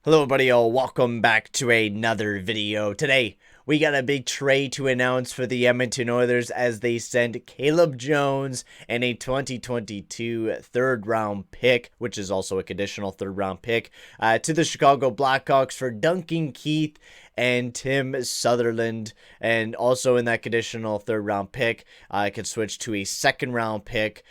Hello everybody, welcome back to another video. Today, we got a big trade to announce for the Edmonton Oilers as they send Caleb Jones and a 2022 third round pick, which is also a conditional third round pick, to the Chicago Blackhawks for Duncan Keith and Tim Sutherland. And also in that conditional third round pick, I could switch to a second round pick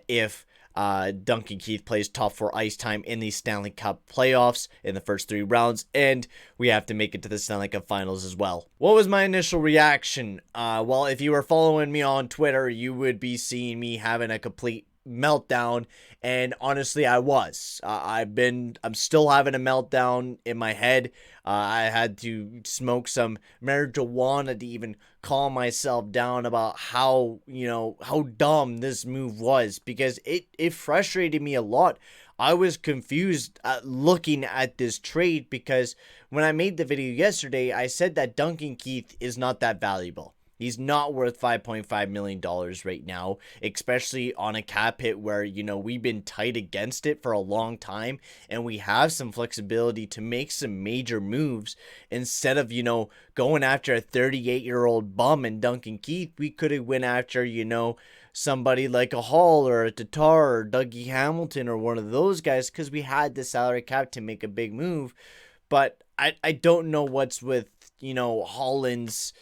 if Duncan Keith plays top 4 ice time in the Stanley Cup playoffs in the first 3 rounds, and we have to make it to the Stanley Cup finals as well. What was my initial reaction? Well, if you were following me on Twitter, you would be seeing me having a complete meltdown, and honestly I was. I'm still having a meltdown in my head. I had to smoke some marijuana to even calm myself down about how dumb this move was, because it frustrated me a lot. I was confused looking at this trade, because when I made the video yesterday, I said that Duncan Keith is not that valuable. He's not worth $5.5 million right now, especially on a cap hit where, we've been tight against it for a long time, and we have some flexibility to make some major moves. Instead of, going after a 38-year-old bum in Duncan Keith, we could have went after, somebody like a Hall or a Tatar or Dougie Hamilton or one of those guys, because we had the salary cap to make a big move. But I don't know what's with, Holland's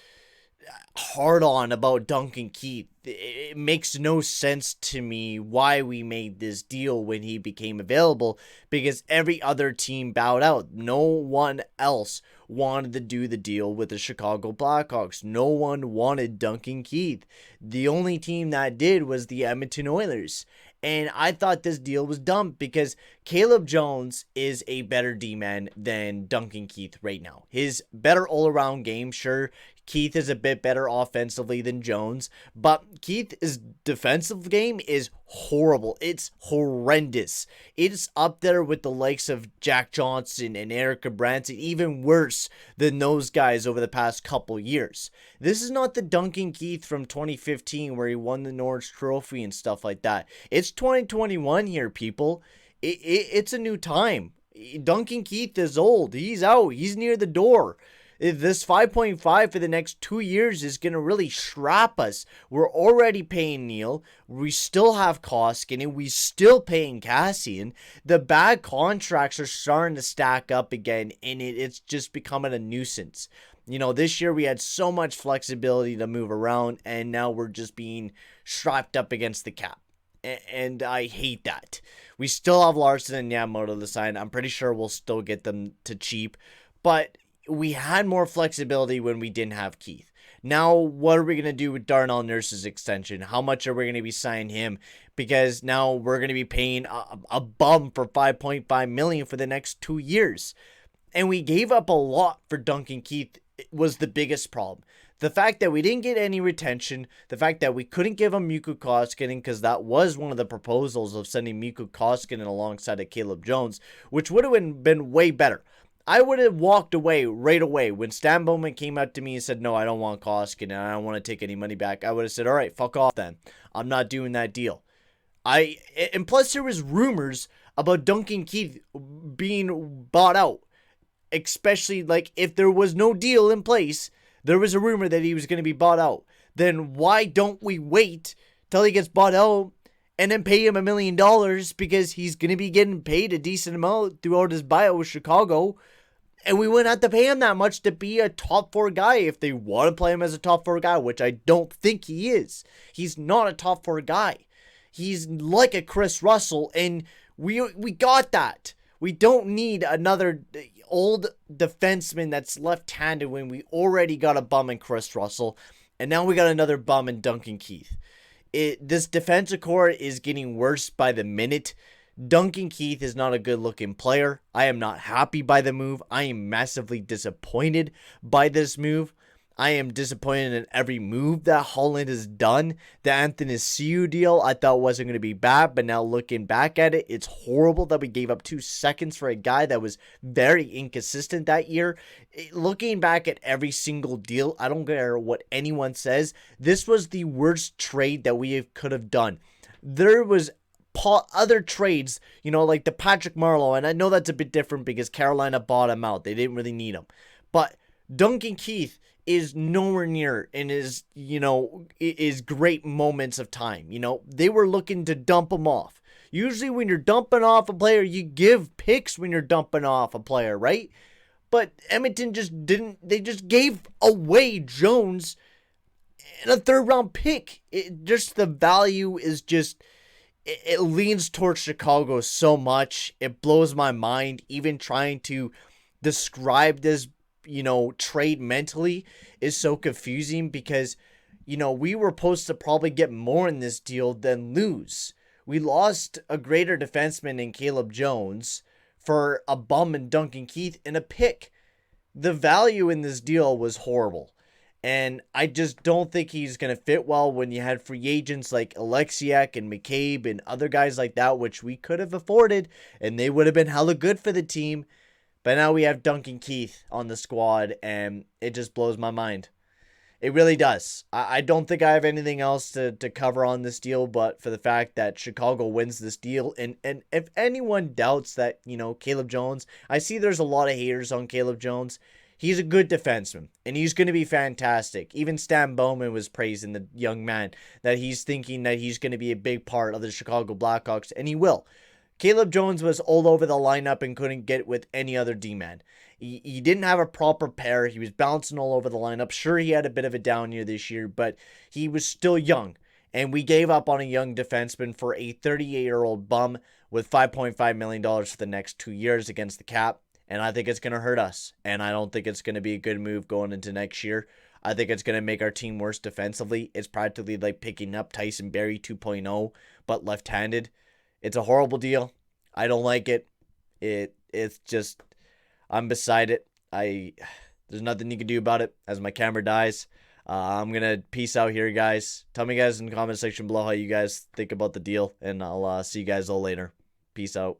hard on about Duncan Keith. It makes no sense to me why we made this deal when he became available, because every other team bowed out. No one else wanted to do the deal with the Chicago Blackhawks. No one wanted Duncan Keith. The only team that did was the Edmonton Oilers. And I thought this deal was dumb, because Caleb Jones is a better D-man than Duncan Keith right now. His better all-around game, sure, Keith is a bit better offensively than Jones, but Keith's defensive game is horrible. It's horrendous. It's up there with the likes of Jack Johnson and Eric Branson, even worse than those guys over the past couple years. This is not the Duncan Keith from 2015 where he won the Norris Trophy and stuff like that. It's 2021 here, people. It's a new time. Duncan Keith is old. He's out. He's near the door. This 5.5 for the next 2 years is going to really strap us. We're already paying Neil. We still have Koskinen. We still paying Cassian. The bad contracts are starting to stack up again, and it's just becoming a nuisance. This year we had so much flexibility to move around, and now we're just being strapped up against the cap. And I hate that. We still have Larson and Yamamoto to sign. I'm pretty sure we'll still get them to cheap, but we had more flexibility when we didn't have Keith. Now, what are we going to do with Darnell Nurse's extension? How much are we going to be signing him? Because now we're going to be paying a bum for $5.5 million for the next 2 years. And we gave up a lot for Duncan Keith was the biggest problem. The fact that we didn't get any retention, the fact that we couldn't give him Mikko Koskinen, because that was one of the proposals of sending Mikko Koskinen alongside of Caleb Jones, which would have been way better. I would have walked away right away. When Stan Bowman came out to me and said, no, I don't want Koskinen, I don't want to take any money back, I would have said, all right, fuck off then. I'm not doing that deal. And plus there was rumors about Duncan Keith being bought out. Especially, like, if there was no deal in place, there was a rumor that he was going to be bought out. Then why don't we wait till he gets bought out and then pay him $1 million, because he's going to be getting paid a decent amount throughout his buyout with Chicago, and we wouldn't have to pay him that much to be a top 4 guy if they want to play him as a top 4 guy, which I don't think he is. He's not a top 4 guy. He's like a Chris Russell, and we got that. We don't need another old defenseman that's left-handed when we already got a bum in Chris Russell, and now we got another bum in Duncan Keith. This defensive core is getting worse by the minute. Duncan Keith is not a good-looking player. I am not happy by the move. I am massively disappointed by this move. I am disappointed in every move that Holland has done. The Anthony Siu deal I thought wasn't going to be bad, but now looking back at it, it's horrible that we gave up 2 seconds for a guy that was very inconsistent that year. Looking back at every single deal, I don't care what anyone says, this was the worst trade that we could have done. There was other trades, like the Patrick Marleau, and I know that's a bit different because Carolina bought him out. They didn't really need him. But Duncan Keith is nowhere near in his, his great moments of time. They were looking to dump him off. Usually when you're dumping off a player, you give picks when you're dumping off a player, right? But Edmonton just didn't. They just gave away Jones in a third-round pick. The value is just... It leans towards Chicago so much. It blows my mind. Even trying to describe this, trade mentally is so confusing because, we were supposed to probably get more in this deal than lose. We lost a greater defenseman in Caleb Jones for a bum in Duncan Keith and a pick. The value in this deal was horrible. And I just don't think he's going to fit well when you had free agents like Alexiak and McCabe and other guys like that, which we could have afforded, and they would have been hella good for the team. But now we have Duncan Keith on the squad, and it just blows my mind. It really does. I don't think I have anything else to cover on this deal, but for the fact that Chicago wins this deal, and if anyone doubts that, Caleb Jones, I see there's a lot of haters on Caleb Jones. He's a good defenseman, and he's going to be fantastic. Even Stan Bowman was praising the young man, that he's thinking that he's going to be a big part of the Chicago Blackhawks, and he will. Caleb Jones was all over the lineup and couldn't get with any other D-man. He didn't have a proper pair. He was bouncing all over the lineup. Sure, he had a bit of a down year this year, but he was still young. And we gave up on a young defenseman for a 38-year-old bum with $5.5 million for the next 2 years against the cap. And I think it's going to hurt us. And I don't think it's going to be a good move going into next year. I think it's going to make our team worse defensively. It's practically like picking up Tyson Barrie 2.0, but left-handed. It's a horrible deal. I don't like it. It's just, I'm beside it. There's nothing you can do about it as my camera dies. I'm going to peace out here, guys. Tell me, guys, in the comment section below how you guys think about the deal. And I'll see you guys all later. Peace out.